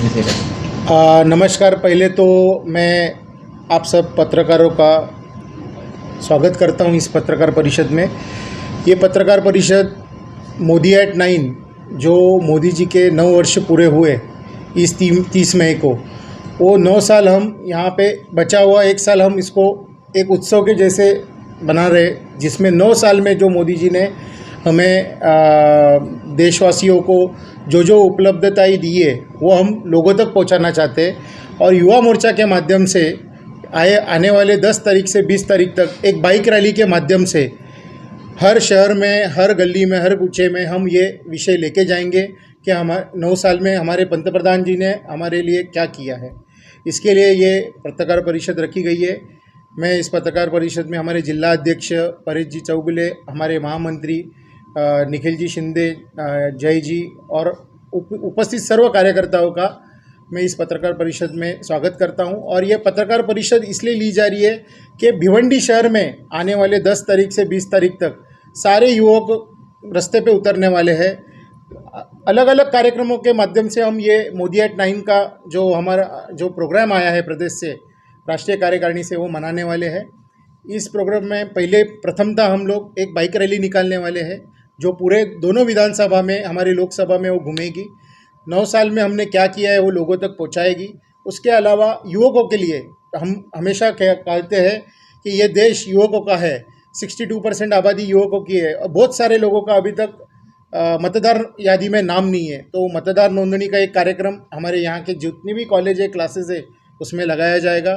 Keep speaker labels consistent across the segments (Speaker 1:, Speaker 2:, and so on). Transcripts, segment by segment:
Speaker 1: विषय पर।
Speaker 2: नमस्कार। पहले तो मैं आप सब पत्रकारों का स्वागत करता हूं इस पत्रकार परिषद में। ये पत्रकार परिषद मोदी एट 9 जो मोदी जी के 9 वर्ष पूरे हुए इस 30 मई को, वो 9 साल हम यहाँ पे बचा हुआ 1 साल हम इसको एक उत्सव के जैसे बना रहे, जिसमें 9 साल में जो मोदी जी ने हमें देशवासियों को जो उपलब्धताएं दी है वो हम लोगों तक पहुंचाना चाहते हैं। और युवा मोर्चा के माध्यम से आने वाले 10 तारीख से 20 तारीख तक एक बाइक रैली के माध्यम से हर शहर में, हर गली में, हर कूचे में हम ये विषय लेके जाएंगे कि हमारे 9 साल में हमारे पंतप्रधान जी ने हमारे लिए क्या किया है। इसके लिए ये पत्रकार परिषद रखी गई है। मैं इस पत्रकार परिषद में हमारे जिला अध्यक्ष परेश जी चौगुले, हमारे महामंत्री निखिल जी शिंदे, जय जी और उपस्थित सर्व कार्यकर्ताओं का मैं इस पत्रकार परिषद में स्वागत करता हूं। और ये पत्रकार परिषद इसलिए ली जा रही है कि भिवंडी शहर में आने वाले 10 तारीख से 20 तारीख तक सारे युवक रास्ते पे उतरने वाले हैं। अलग अलग कार्यक्रमों के माध्यम से हम ये मोदी एट 9 का जो हमारा जो प्रोग्राम आया है प्रदेश से, राष्ट्रीय कार्यकारिणी से, वो मनाने वाले हैं। इस प्रोग्राम में प्रथमतः हम लोग एक बाइक रैली निकालने वाले हैं जो पूरे दोनों विधानसभा में, हमारी लोकसभा में वो घूमेगी। 9 साल में हमने क्या किया है वो लोगों तक पहुंचाएगी। उसके अलावा युवकों के लिए हम हमेशा कहते हैं कि ये देश युवकों का है। 62% आबादी युवकों की है और बहुत सारे लोगों का अभी तक मतदार यादी में नाम नहीं है। तो मतदार नोंदणी का एक कार्यक्रम हमारे यहाँ के जितने भी कॉलेज है, क्लासेस है, उसमें लगाया जाएगा।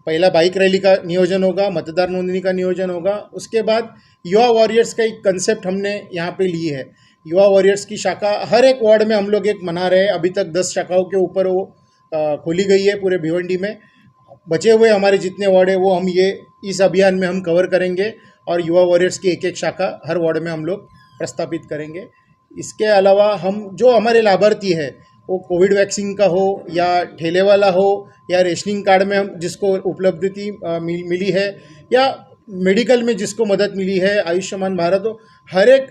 Speaker 2: पहला बाइक रैली का नियोजन होगा, मतदार नोंदणी का नियोजन होगा। उसके बाद युवा वॉरियर्स का एक कंसेप्ट हमने यहाँ पे ली है। युवा वॉरियर्स की शाखा हर एक वार्ड में हम लोग एक मना रहे हैं। अभी तक 10 शाखाओं के ऊपर वो खोली गई है पूरे भिवंडी में। बचे हुए हमारे जितने वार्ड है वो हम ये इस अभियान में हम कवर करेंगे और युवा वॉरियर्स की एक शाखा हर वार्ड में हम लोग प्रस्तापित करेंगे। इसके अलावा हम जो हमारे लाभार्थी है, वो कोविड वैक्सीन का हो या ठेले वाला हो या रेशनिंग कार्ड में हम जिसको उपलब्धि मिली है या मेडिकल में जिसको मदद मिली है, आयुष्मान भारत हो, हर एक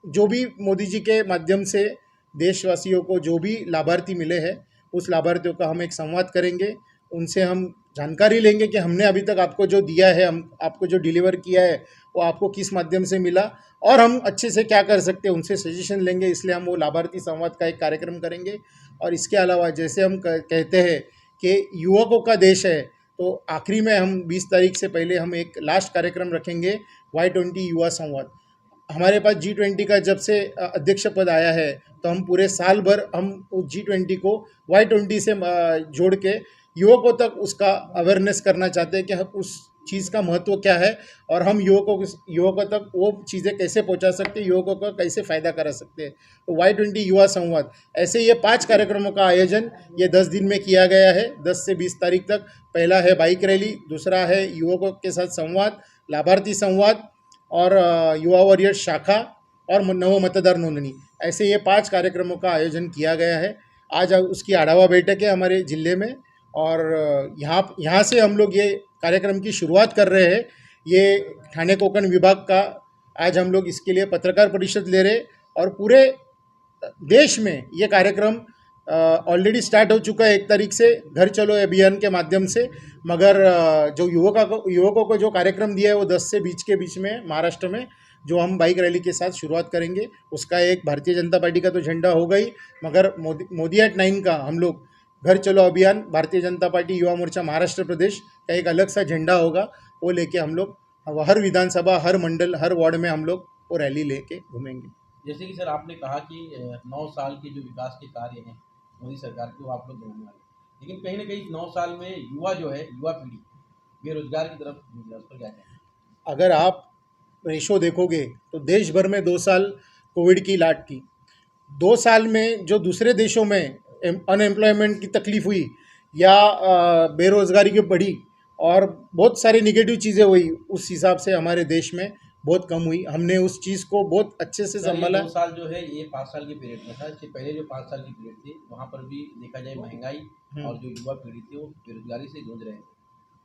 Speaker 2: जो भी मोदी जी के माध्यम से देशवासियों को जो भी लाभार्थी मिले हैं, उस लाभार्थियों का हम एक संवाद करेंगे। उनसे हम जानकारी लेंगे कि हमने अभी तक आपको जो दिया है, हम आपको जो डिलीवर किया है, वो आपको किस माध्यम से मिला और हम अच्छे से क्या कर सकते हैं, उनसे सजेशन लेंगे। इसलिए हम वो लाभार्थी संवाद का एक कार्यक्रम करेंगे। और इसके अलावा जैसे हम कहते हैं कि युवकों का देश है, तो आखिरी में हम 20 तारीख से पहले हम एक लास्ट कार्यक्रम रखेंगे, Y20 युवा संवाद। हमारे पास G20 का जब से अध्यक्ष पद आया है, तो हम पूरे साल भर हम G20 को Y20 से जोड़ के युवकों तक उसका अवेयरनेस करना चाहते हैं कि उस चीज़ का महत्व क्या है और हम युवकों तक वो चीज़ें कैसे पहुंचा सकते हैं, युवकों का कैसे फ़ायदा करा सकते हैं। तो Y20 युवा संवाद, ऐसे ये 5 कार्यक्रमों का आयोजन ये 10 दिन में किया गया है, 10 से 20 तारीख तक। पहला है बाइक रैली, दूसरा है युवकों के साथ संवाद, लाभार्थी संवाद और युवा वॉरियर शाखा और नव मतदार नोंदणी। ऐसे ये 5 कार्यक्रमों का आयोजन किया गया है। आज उसकी आढावा बैठक है हमारे ज़िले में और यहाँ से हम लोग ये कार्यक्रम की शुरुआत कर रहे हैं। ये ठाणे कोकण विभाग का आज हम लोग इसके लिए पत्रकार परिषद ले रहे और पूरे देश में ये कार्यक्रम ऑलरेडी स्टार्ट हो चुका है 1 तारीख से घर चलो अभियान के माध्यम से। मगर जो युवकों को जो कार्यक्रम दिया है वो 10 से 20 के बीच में महाराष्ट्र में जो हम बाइक रैली के साथ शुरुआत करेंगे, उसका एक भारतीय जनता पार्टी का तो झंडा होगा ही, मगर मोदी एट 9 का हम लोग घर चलो अभियान, भारतीय जनता पार्टी युवा मोर्चा महाराष्ट्र प्रदेश का एक अलग सा झंडा होगा। वो लेके हम लोग हर विधानसभा, हर मंडल, हर वार्ड में हम लोग वो रैली लेके घूमेंगे।
Speaker 1: जैसे कि सर आपने कहा कि 9 साल के जो विकास के कार्य हैं मोदी सरकार के, वो आप लोग बनाने वाले, लेकिन कहीं ना कहीं 9 साल में युवा जो है, युवा पीढ़ी बेरोजगार की तरफ उस पर क्या कहें?
Speaker 2: अगर आप रेशो देखोगे तो देश भर में 2 साल कोविड की लाट थी। 2 साल में जो दूसरे देशों में अनएम्प्लॉयमेंट की तकलीफ हुई या बेरोज़गारी की बढ़ी और बहुत सारी निगेटिव चीज़ें हुई, उस हिसाब से हमारे देश में बहुत कम हुई। हमने उस चीज़ को बहुत अच्छे से संभाला।
Speaker 1: 2 साल जो है ये 5 साल के पीरियड में था। इससे पहले जो 5 साल की पीरियड थी, वहाँ पर भी देखा जाए महंगाई और जो युवा पीढ़ी थी वो बेरोजगारी से जूझ रहे थे।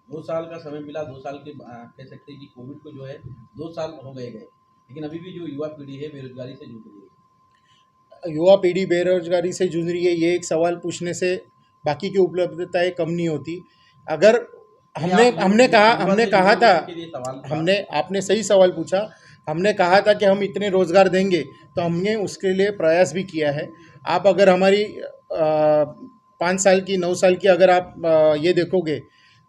Speaker 1: 2 साल का समय मिला, 2 साल के कह सकते हैं कि कोविड को जो है 2 साल हो गए, लेकिन अभी भी जो युवा पीढ़ी है बेरोजगारी से जूझ रही है।
Speaker 2: युवा पीढ़ी बेरोजगारी से जूझ रही है, ये एक सवाल पूछने से बाकी की उपलब्धताएं कम नहीं होती। अगर हमने कहा था, आपने सही सवाल पूछा। हमने कहा था कि हम इतने रोज़गार देंगे, तो हमने उसके लिए प्रयास भी किया है। आप अगर हमारी 5 साल की 9 साल की अगर आप ये देखोगे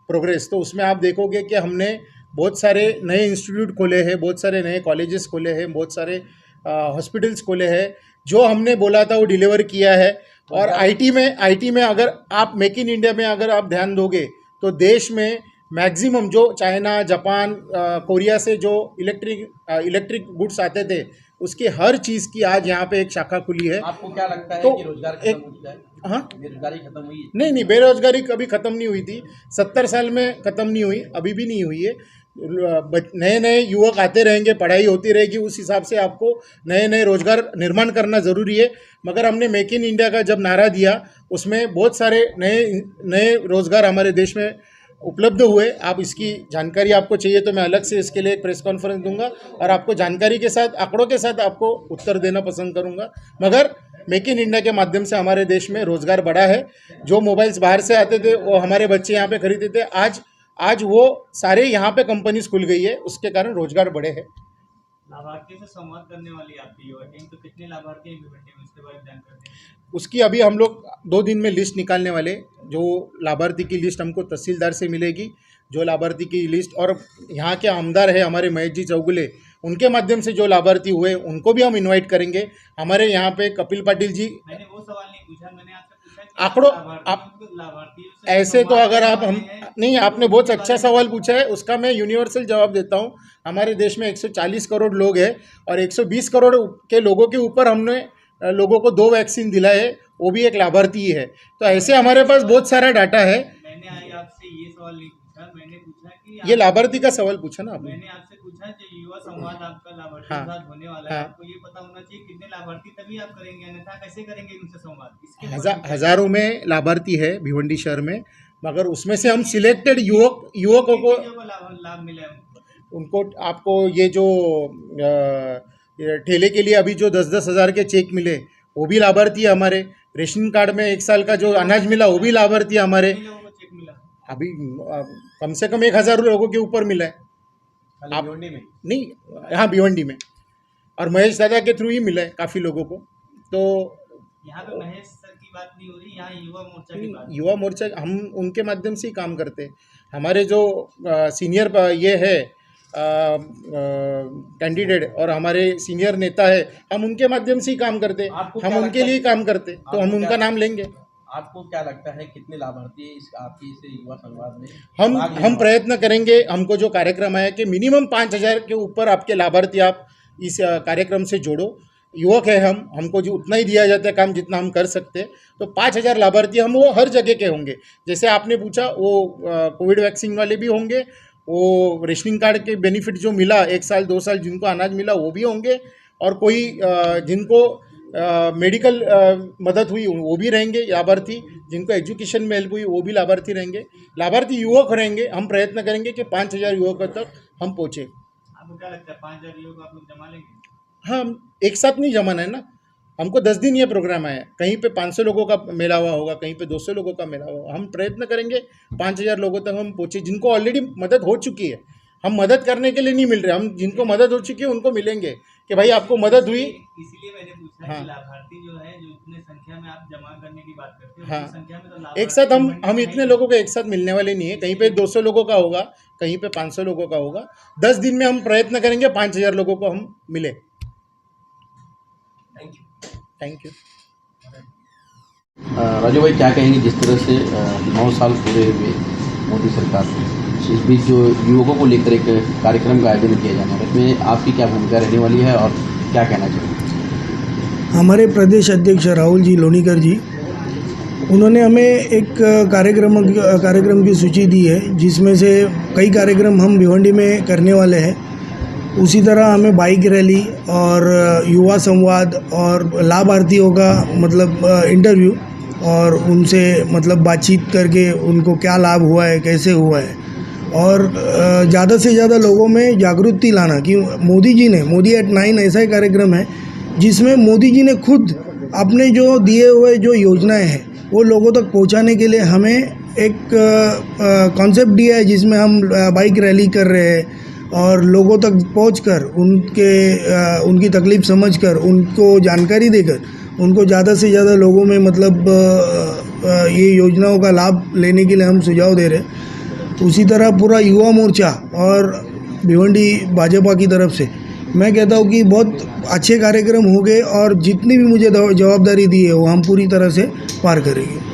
Speaker 2: प्रोग्रेस, तो उसमें आप देखोगे कि हमने बहुत सारे नए इंस्टीट्यूट खोले हैं, बहुत सारे नए कॉलेजेस खोले हैं, बहुत सारे हॉस्पिटल्स खोले हैं। जो हमने बोला था वो डिलीवर किया है। और आईटी में अगर आप मेक इन इंडिया में अगर आप ध्यान दोगे, तो देश में मैक्सिमम जो चाइना, जापान, कोरिया से जो इलेक्ट्रिक गुड्स आते थे, उसकी हर चीज़ की आज यहाँ पे एक शाखा खुली है।
Speaker 1: आपको क्या लगता है
Speaker 2: तो
Speaker 1: कि रोजगार खत्म हो चुका है?
Speaker 2: हाँ,
Speaker 1: बेरोजगारी खत्म हुई है?
Speaker 2: नहीं, बेरोजगारी कभी ख़त्म नहीं हुई थी। 70 साल में ख़त्म नहीं हुई, अभी भी नहीं हुई है। नए नए युवक आते रहेंगे, पढ़ाई होती रहेगी, उस हिसाब से आपको नए नए रोजगार निर्माण करना ज़रूरी है। मगर हमने मेक इन इंडिया का जब नारा दिया, उसमें बहुत सारे नए रोजगार हमारे देश में उपलब्ध हुए। आप इसकी जानकारी आपको चाहिए तो मैं अलग से इसके लिए एक प्रेस कॉन्फ्रेंस दूंगा और आपको जानकारी के साथ, आंकड़ों के साथ आपको उत्तर देना पसंद करूंगा। मगर मेक इन इंडिया के माध्यम से हमारे देश में रोज़गार बढ़ा है। जो मोबाइल्स बाहर से आते थे वो हमारे बच्चे यहाँ पे खरीदते थे, आज वो सारे यहाँ पे कंपनीज खुल गई है, उसके कारण रोज़गार बढ़े हैं।
Speaker 3: लाभार्थियों से संवाद करने वाली आपकी युवा टीम, तो कितने लाभार्थी हैं भिवंडी में, उसके बारे में जानकारी दें।
Speaker 2: उसकी अभी हम लोग 2 दिन में लिस्ट निकालने वाले। जो लाभार्थी की लिस्ट हमको तहसीलदार से मिलेगी, जो लाभार्थी की लिस्ट, और यहाँ के आमदार है हमारे महेश जी चौगुले, उनके माध्यम से जो लाभार्थी हुए उनको भी हम इन्वाइट करेंगे। हमारे यहाँ पे कपिल पाटिल जी,
Speaker 3: मैंने वो सवाल नहीं पूछा, मैंने आपसे पूछा कि
Speaker 2: आंकड़ों
Speaker 3: लाभार्थियों से
Speaker 2: ऐसे तो अगर आप हम नहीं, आपने बहुत
Speaker 3: उसके
Speaker 2: अच्छा
Speaker 3: बारे
Speaker 2: सवाल पूछा है, उसका मैं यूनिवर्सल जवाब देता हूँ। हमारे देश में 140 करोड़ लोग हैं और 120 करोड़ के लोगों के ऊपर हमने लोगों को 2 वैक्सीन दिलाए है, वो भी एक लाभार्थी ही है। तो ऐसे हमारे पास बहुत सारा डाटा है।
Speaker 3: मैंने आपसे ये सवाल नहीं पूछा, मैंने पूछा कि
Speaker 2: ये लाभार्थी का सवाल पूछा ना आपने।
Speaker 3: मैंने आपसे पूछा जो युवा संवाद आपका लाभार्थी
Speaker 2: हाँ,
Speaker 3: के साथ होने वाला है,
Speaker 2: हाँ।
Speaker 3: आपको ये पता होना चाहिए कितने लाभार्थी, तभी आप करेंगे, अन्यथा कैसे करेंगे उनसे संवाद। इसके बारे में क्या-
Speaker 2: हज़ारों में लाभार्थी है भिवंडी शहर में, मगर उसमें से हम सिलेक्टेड युवकों को,
Speaker 3: किन चीज़ों का लाभ मिला है उनको?
Speaker 2: उनको आपको ये जो ये ठेले के लिए अभी जो 10-10 हज़ार के चेक मिले, वो भी लाभार्थी है हमारे। रेशन कार्ड में 1 साल का जो अनाज मिला, वो भी लाभार्थी है हमारे।
Speaker 3: कितने लोगों को चेक मिला?
Speaker 2: अभी कम से कम 1,000 लोगों के ऊपर मिला है।
Speaker 1: खाली
Speaker 2: आप-
Speaker 1: भिवंडी में?
Speaker 2: नहीं, यहाँ भिवंडी में, और महेश दादा के थ्रू ही मिला है काफ़ी लोगों को। तो
Speaker 3: यहाँ पे महेश सर की बात नहीं हो रही, यहाँ युवा मोर्चा की बात।
Speaker 2: युवा मोर्चा हम उनके माध्यम से ही काम करते हैं। हमारे जो सीनियर ये है कैंडिडेट और हमारे सीनियर नेता है, हम उनके माध्यम से ही काम करते हैं।
Speaker 1: आपको
Speaker 2: हम
Speaker 1: क्या
Speaker 2: उनके
Speaker 1: लगता
Speaker 2: लिए
Speaker 1: है?
Speaker 2: ही काम करते हैं, तो हम
Speaker 1: आपको
Speaker 2: उनका
Speaker 1: क्या-
Speaker 2: नाम लेंगे।
Speaker 1: आपको क्या लगता है कितने लाभार्थी है इस आपकी इस युवा संवाद में
Speaker 2: हम
Speaker 1: भाग लेने
Speaker 2: हम
Speaker 1: वाले?
Speaker 2: प्रयत्न करेंगे। हमको जो कार्यक्रम है कि मिनिमम 5,000 के ऊपर आपके लाभार्थी आप इस कार्यक्रम से जोड़ो। युवक है हमको जो उतना ही दिया जाता है काम जितना हम कर सकते हैं। तो 5,000 लाभार्थी हम वो हर जगह के होंगे। जैसे आपने पूछा, वो कोविड वैक्सीन वाले भी होंगे, वो रेशनिंग कार्ड के बेनिफिट जो मिला 1 साल 2 साल जिनको अनाज मिला वो भी होंगे, और कोई जिनको मेडिकल मदद हुई वो भी रहेंगे लाभार्थी, जिनको एजुकेशन में हेल्प हुई वो भी लाभार्थी रहेंगे। लाभार्थी युवक रहेंगे। हम प्रयत्न करेंगे कि 5,000 युवकों तक हम पहुँचे।
Speaker 3: आपको क्या लगता है 5,000 युवक आप लोग जमा लेंगे?
Speaker 2: हाँ, एक साथ नहीं जमाना है ना, हमको 10 दिन ये प्रोग्राम है। कहीं पे 500 लोगों का मेला हुआ होगा, कहीं पे 200 लोगों का मेला होगा। हम प्रयत्न करेंगे 5,000 लोगों तक हम पहुँचे, जिनको ऑलरेडी मदद हो चुकी है। हम मदद करने के लिए नहीं मिल रहे, हम जिनको मदद हो चुकी है उनको मिलेंगे कि भाई आपको मदद हुई।
Speaker 3: इसीलिए मैंने पूछा
Speaker 2: हाँ।
Speaker 3: कि लाभार्थी जो है, जो इतने संख्या में आप जमा करने की बात करते हो,
Speaker 2: हाँ।
Speaker 3: उतनी संख्या में तो
Speaker 2: एक
Speaker 3: लाभार्थी
Speaker 2: साथ हम
Speaker 3: भिवंडी में
Speaker 2: इतने
Speaker 3: है।
Speaker 2: लोगों को एक साथ मिलने वाले नहीं है। कहीं पे 200 लोगों का होगा, कहीं पे 500 लोगों का होगा। 10 दिन में हम प्रयत्न करेंगे 5,000 लोगों को हम मिले। Thank you.
Speaker 1: राजू भाई, क्या कहेंगे जिस तरह से 9 साल पूरे हुए मोदी सरकार में, इस बीच जो युवकों को लेकर एक कार्यक्रम का आयोजन किया जाना है, इसमें आपकी क्या भूमिका रहने वाली है और क्या कहना चाहिए?
Speaker 4: हमारे प्रदेश अध्यक्ष राहुल जी लोनीकर जी, उन्होंने हमें एक कार्यक्रम की सूची दी है, जिसमें से कई कार्यक्रम हम भिवंडी में करने वाले हैं। उसी तरह हमें बाइक रैली और युवा संवाद और लाभार्थियों का मतलब इंटरव्यू, और उनसे मतलब बातचीत करके उनको क्या लाभ हुआ है, कैसे हुआ है, और ज़्यादा से ज़्यादा लोगों में जागृति लाना कि मोदी एट 9 ऐसा ही कार्यक्रम है जिसमें मोदी जी ने खुद अपने जो दिए हुए जो योजनाएं हैं वो लोगों तक पहुंचाने के लिए हमें एक कॉन्सेप्ट दिया है जिसमें हम बाइक रैली कर रहे हैं और लोगों तक पहुंचकर उनकी तकलीफ़ समझकर उनको जानकारी देकर उनको ज़्यादा से ज़्यादा लोगों में मतलब ये योजनाओं का लाभ लेने के लिए हम सुझाव दे रहे हैं। उसी तरह पूरा युवा मोर्चा और भिवंडी भाजपा की तरफ से मैं कहता हूँ कि बहुत अच्छे कार्यक्रम हो गए और जितनी भी मुझे जवाबदारी दी है वो हम पूरी तरह से पार करेंगे।